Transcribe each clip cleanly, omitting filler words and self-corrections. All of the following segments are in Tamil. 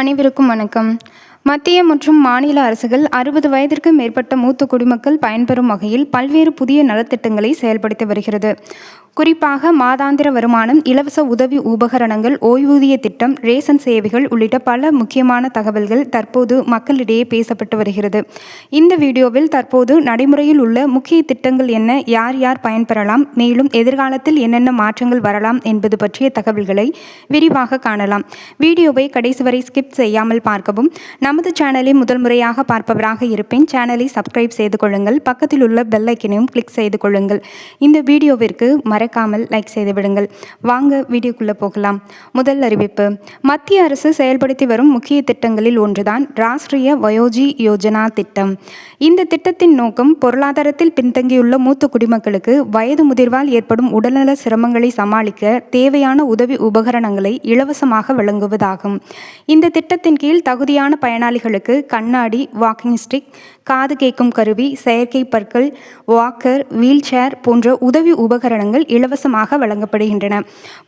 அனைவருக்கும் வணக்கம். மத்திய மற்றும் மாநில அரசுகள் 60 வயதிற்கு மேற்பட்ட மூத்த குடிமக்கள் பயன்பெறும் வகையில் பல்வேறு புதிய நலத்திட்டங்களை செயல்படுத்தி வருகிறது. குறிப்பாக மாதாந்திர வருமானம், இலவச உதவி உபகரணங்கள், ஓய்வூதிய திட்டம், ரேஷன் சேவைகள் உள்ளிட்ட பல முக்கியமான தகவல்கள் தற்போது மக்களிடையே பேசப்பட்டு வருகிறது. இந்த வீடியோவில் தற்போது நடைமுறையில் உள்ள முக்கிய திட்டங்கள் என்ன, யார் யார் பயன்பெறலாம், மேலும் எதிர்காலத்தில் என்னென்ன மாற்றங்கள் வரலாம் என்பது பற்றிய தகவல்களை விரிவாக காணலாம். வீடியோவை கடைசி வரை ஸ்கிப் செய்யாமல் பார்க்கவும். நமது சேனலை முதல் முறையாக பார்ப்பவராக இருப்பேன், சேனலை சப்ஸ்கிரைப் செய்து கொள்ளுங்கள். பக்கத்தில் உள்ள பெல் ஐக்கனையும் கிளிக் செய்து கொள்ளுங்கள். இந்த வீடியோவிற்கு மறக்காமல் லைக் செய்து விடுங்கள். வாங்க வீடியோக்குள்ளே போகலாம். முதல் அறிவிப்பு. மத்திய அரசு செயல்படுத்தி வரும் முக்கிய திட்டங்களில் ஒன்றுதான் ராஷ்டிரிய வயோஜி யோஜனா திட்டம். இந்த திட்டத்தின் நோக்கம் பொருளாதாரத்தில் பின்தங்கியுள்ள மூத்த குடிமக்களுக்கு வயது முதிர்வால் ஏற்படும் உடல்நல சிரமங்களை சமாளிக்க தேவையான உதவி உபகரணங்களை இலவசமாக வழங்குவதாகும். இந்த திட்டத்தின் கீழ் தகுதியான பயனாளிகளுக்கு கண்ணாடி, வாக்கிங் ஸ்டிக், காது கேட்கும் கருவி, செயற்கை பற்கள், வாக்கர், வீல் சேர் போன்ற உதவி உபகரணங்கள் இலவசமாக வழங்கப்படுகின்றன.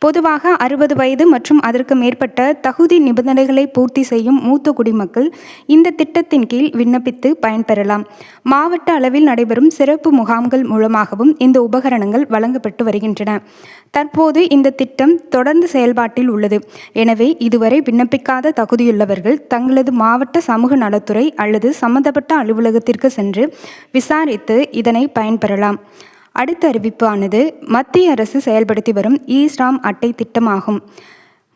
பொதுவாக 60 வயது மற்றும் அதற்கு மேற்பட்ட தகுதி நிபந்தனைகளை பூர்த்தி செய்யும் மூத்த குடிமக்கள் இந்த திட்டத்தின் கீழ் விண்ணப்பித்து பயன்பெறலாம். மாவட்ட அளவில் நடைபெறும் சிறப்பு முகாம்கள் மூலமாகவும் இந்த உபகரணங்கள் வழங்கப்பட்டு வருகின்றன. தற்போது இந்த திட்டம் தொடர்ந்து செயல்பாட்டில் உள்ளது. எனவே இதுவரை விண்ணப்பிக்காத தகுதியுள்ளவர்கள் தங்களது மாவட்ட சமூக நலத்துறை அல்லது சம்பந்தப்பட்ட அலுவலகத்திற்கு சென்று விசாரித்து இதனை பயன்பெறலாம். அடுத்த அறிவிப்பு ஆனது மத்திய அரசு செயல்படுத்தி வரும் இ-ஸ்ராம் அட்டை திட்டமாகும்.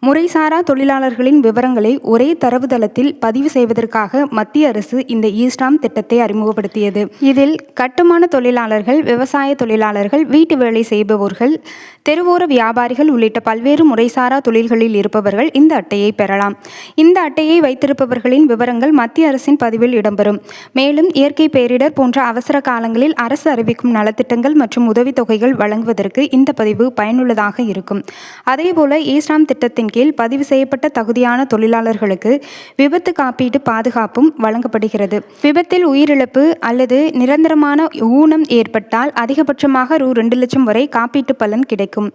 முறைசாரா தொழிலாளர்களின் விவரங்களை ஒரே தரவுதளத்தில் பதிவு செய்வதற்காக மத்திய அரசு இந்த இ-ஸ்ராம் திட்டத்தை அறிமுகப்படுத்தியது. இதில் கட்டுமான தொழிலாளர்கள், விவசாய தொழிலாளர்கள், வீட்டு வேலை செய்பவர்கள், தெருவோர வியாபாரிகள் உள்ளிட்ட பல்வேறு முறைசாரா தொழில்களில் இருப்பவர்கள் இந்த அட்டையை பெறலாம். இந்த அட்டையை வைத்திருப்பவர்களின் விவரங்கள் மத்திய அரசின் பதிவில் இடம்பெறும். மேலும் இயற்கை பேரிடர் போன்ற அவசர காலங்களில் அரசு அறிவிக்கும் நலத்திட்டங்கள் மற்றும் உதவித்தொகைகள் வழங்குவதற்கு இந்த பதிவு பயனுள்ளதாக இருக்கும். அதேபோல இ-ஸ்ராம் திட்டத்தின் கீழ் பதிவு செய்யப்பட்ட தகுதியான தொழிலாளர்களுக்கு விபத்து காப்பீடு பாதுகாப்பும் வழங்கப்படுகிறது. விபத்தில் உயிரிழப்பு அல்லது நிரந்தரமான ஊனம் ஏற்பட்டால் அதிகபட்சமாக ரூ. 2 லட்சம் வரை காப்பீட்டு பலன் கிடைக்கும்.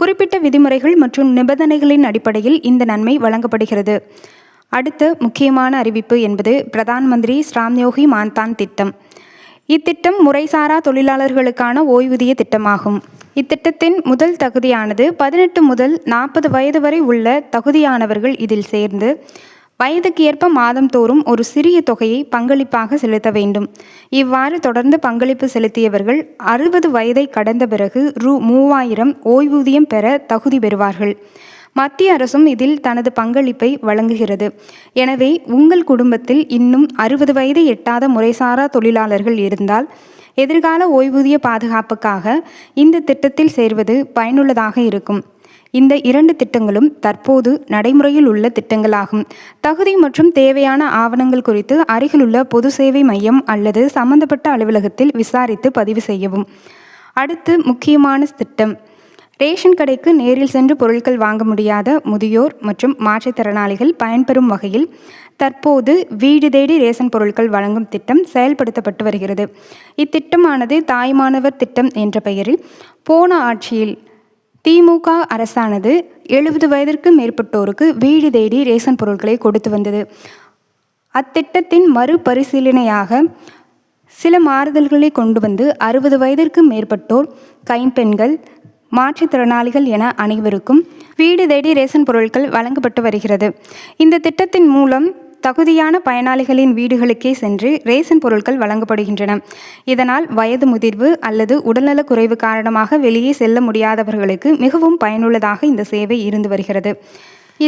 குறிப்பிட்ட விதிமுறைகள் மற்றும் நிபந்தனைகளின் அடிப்படையில் இந்த நன்மை வழங்கப்படுகிறது. அடுத்த முக்கியமான அறிவிப்பு என்பது பிரதான் மந்திரி ஸ்ராம் யோகி மான்தான் திட்டம். இத்திட்டம் முறைசாரா தொழிலாளர்களுக்கான ஓய்வூதிய திட்டமாகும். இத்திட்டத்தின் முதல் தகுதியானது 18 முதல் 40 வயது வரை உள்ள தகுதியானவர்கள் இதில் சேர்ந்து வயதுக்கு ஏற்ப மாதந்தோறும் ஒரு சிறிய தொகையை பங்களிப்பாக செலுத்த வேண்டும். இவ்வாறு தொடர்ந்து பங்களிப்பு செலுத்தியவர்கள் 60 வயதை கடந்த பிறகு ரூ. 3000 ஓய்வூதியம் பெற தகுதி பெறுவார்கள். மத்திய அரசும் இதில் தனது பங்களிப்பை வழங்குகிறது. எனவே உங்கள் குடும்பத்தில் இன்னும் 60 வயதை எட்டாத முறைசாரா தொழிலாளர்கள் இருந்தால் எதிர்கால ஓய்வூதிய பாதுகாப்புக்காக இந்த திட்டத்தில் சேர்வது பயனுள்ளதாக இருக்கும். இந்த 2 திட்டங்களும் தற்போது நடைமுறையில் உள்ள திட்டங்களாகும். தகுதி மற்றும் தேவையான ஆவணங்கள் குறித்து அருகிலுள்ள பொது சேவை மையம் அல்லது சம்பந்தப்பட்ட அலுவலகத்தில் விசாரித்து பதிவு செய்யவும். அடுத்து முக்கியமான திட்டம். ரேஷன் கடைக்கு நேரில் சென்று பொருட்கள் வாங்க முடியாத முதியோர் மற்றும் மாற்றுத்திறனாளிகள் பயன்பெறும் வகையில் தற்போது வீடு தேடி ரேஷன் பொருட்கள் வழங்கும் திட்டம் செயல்படுத்தப்பட்டு வருகிறது. இத்திட்டமானது தாய்மானவர் திட்டம் என்ற பெயரில் போன ஆட்சியில் திமுக அரசானது 70 வயதிற்கு மேற்பட்டோருக்கு வீடு தேடி ரேஷன் பொருட்களை கொடுத்து வந்தது. அத்திட்டத்தின் மறுபரிசீலனையாக சில மாறுதல்களை கொண்டு வந்து 60 வயதிற்கு மேற்பட்டோர், கைம்பெண்கள், மாற்றுத்திறனாளிகள் என அனைவருக்கும் வீடு தேடி ரேஷன் பொருட்கள் வழங்கப்பட்டு வருகிறது. இந்த திட்டத்தின் மூலம் தகுதியான பயனாளிகளின் வீடுகளுக்கே சென்று ரேஷன் பொருட்கள் வழங்கப்படுகின்றன. இதனால் வயது முதிர்வு அல்லது உடல்நலக் குறைவு காரணமாக வெளியே செல்ல முடியாதவர்களுக்கு மிகவும் பயனுள்ளதாக இந்த சேவை இருந்து வருகிறது.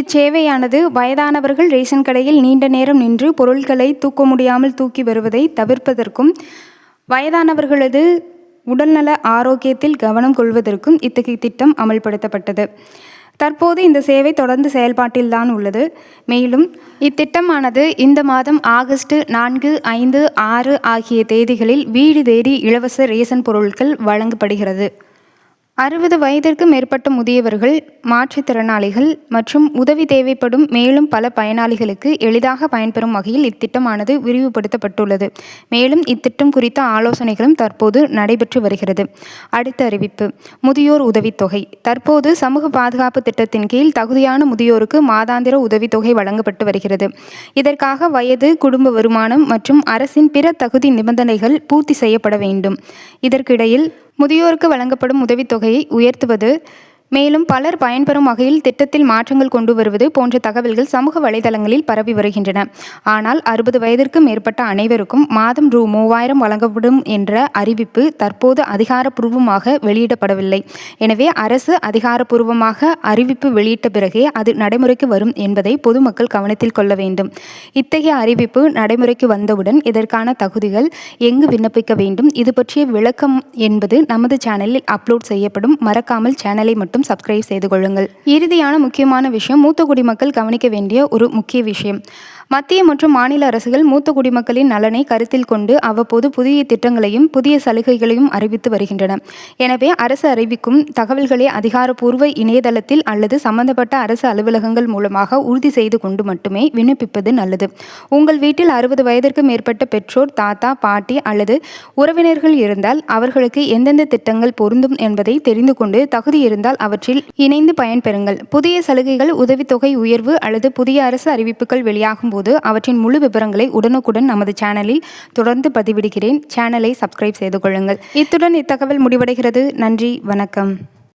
இச்சேவையானது வயதானவர்கள் ரேஷன் கடையில் நீண்ட நேரம் நின்று பொருட்களை தூக்க முடியாமல் தூக்கி வருவதை தவிர்ப்பதற்கும், வயதானவர்களது உடல்நல ஆரோக்கியத்தில் கவனம் கொள்வதற்கும் இத்தகைய திட்டம் அமல்படுத்தப்பட்டது. தற்போது இந்த சேவை தொடர்ந்து செயல்பாட்டில்தான் உள்ளது. மேலும் இத்திட்டமானது இந்த மாதம் ஆகஸ்ட் 4, 5, 6 ஆகிய தேதிகளில் வீடு தேடி இலவச ரேஷன் பொருட்கள் வழங்கப்படுகிறது. 60 வயதிற்கு மேற்பட்ட முதியவர்கள், மாற்றுத்திறனாளிகள் மற்றும் உதவி தேவைப்படும் மேலும் பல பயனாளிகளுக்கு எளிதாக பயன்பெறும் வகையில் இத்திட்டமானது விரிவுபடுத்தப்பட்டுள்ளது. மேலும் இத்திட்டம் குறித்த ஆலோசனைகளும் தற்போது நடைபெற்று வருகிறது. அடுத்த அறிவிப்பு: முதியோர் உதவித்தொகை. தற்போது சமூக பாதுகாப்பு திட்டத்தின் கீழ் தகுதியான முதியோருக்கு மாதாந்திர உதவித்தொகை வழங்கப்பட்டு வருகிறது. இதற்காக வயது, குடும்ப வருமானம் மற்றும் அரசின் பிற தகுதி நிபந்தனைகள் பூர்த்தி செய்யப்பட வேண்டும். இதற்கிடையில் முதியோருக்கு வழங்கப்படும் உதவித்தொகையை உயர்த்துவது, மேலும் பலர் பயன்பெறும் வகையில் திட்டத்தில் மாற்றங்கள் கொண்டு வருவது போன்ற தகவல்கள் சமூக வலைதளங்களில் பரவி வருகின்றன. ஆனால் 60 வயதிற்கு மேற்பட்ட அனைவருக்கும் மாதம் ரூ.3000 வழங்கப்படும் என்ற அறிவிப்பு தற்போது அதிகாரப்பூர்வமாக வெளியிடப்படவில்லை. எனவே அரசு அதிகாரப்பூர்வமாக அறிவிப்பு வெளியிட்ட பிறகே அது நடைமுறைக்கு வரும் என்பதை பொதுமக்கள் கவனத்தில் கொள்ள வேண்டும். இத்தகைய அறிவிப்பு நடைமுறைக்கு வந்தவுடன் இதற்கான தகுதிகள், எங்கு விண்ணப்பிக்க வேண்டும், இது பற்றிய விளக்கம் என்பது நமது சேனலில் அப்லோட் செய்யப்படும். மறக்காமல் சேனலை மட்டும் சப்ஸ்கிரைப் செய்து கொள்ளுங்கள். இறுதியான முக்கியமான விஷயம்: மூத்த குடிமக்கள் கவனிக்க வேண்டிய ஒரு முக்கிய விஷயம். மத்திய மற்றும் மாநில அரசுகள் மூத்த குடிமக்களின் நலனை கருத்தில் கொண்டு அவ்வப்போது புதிய திட்டங்களையும் புதிய சலுகைகளையும் அறிவித்து வருகின்றன. எனவே அரசு அறிவிக்கும் தகவல்களை அதிகாரப்பூர்வ இணையதளத்தில் அல்லது சம்பந்தப்பட்ட அரசு அலுவலகங்கள் மூலமாக உறுதி செய்து கொண்டு மட்டுமே விண்ணப்பிப்பது நல்லது. உங்கள் வீட்டில் 60 வயதிற்கு மேற்பட்ட பெற்றோர், தாத்தா, பாட்டி அல்லது உறவினர்கள் இருந்தால் அவர்களுக்கு எந்தெந்த திட்டங்கள் பொருந்தும் என்பதை தெரிந்து கொண்டு தகுதி இருந்தால் அவற்றில் இணைந்து பயன்பெறுங்கள். புதிய சலுகைகள், உதவித்தொகை உயர்வு அல்லது புதிய அரசு அறிவிப்புகள் வெளியாகும் போது அவற்றின் முழு விவரங்களை உடனுக்குடன் நமது சேனலில் தொடர்ந்து பதிவிடுகிறேன். சேனலை சப்ஸ்கிரைப் செய்து கொள்ளுங்கள். இத்துடன் இத்தகவல் முடிவடைகிறது. நன்றி, வணக்கம்.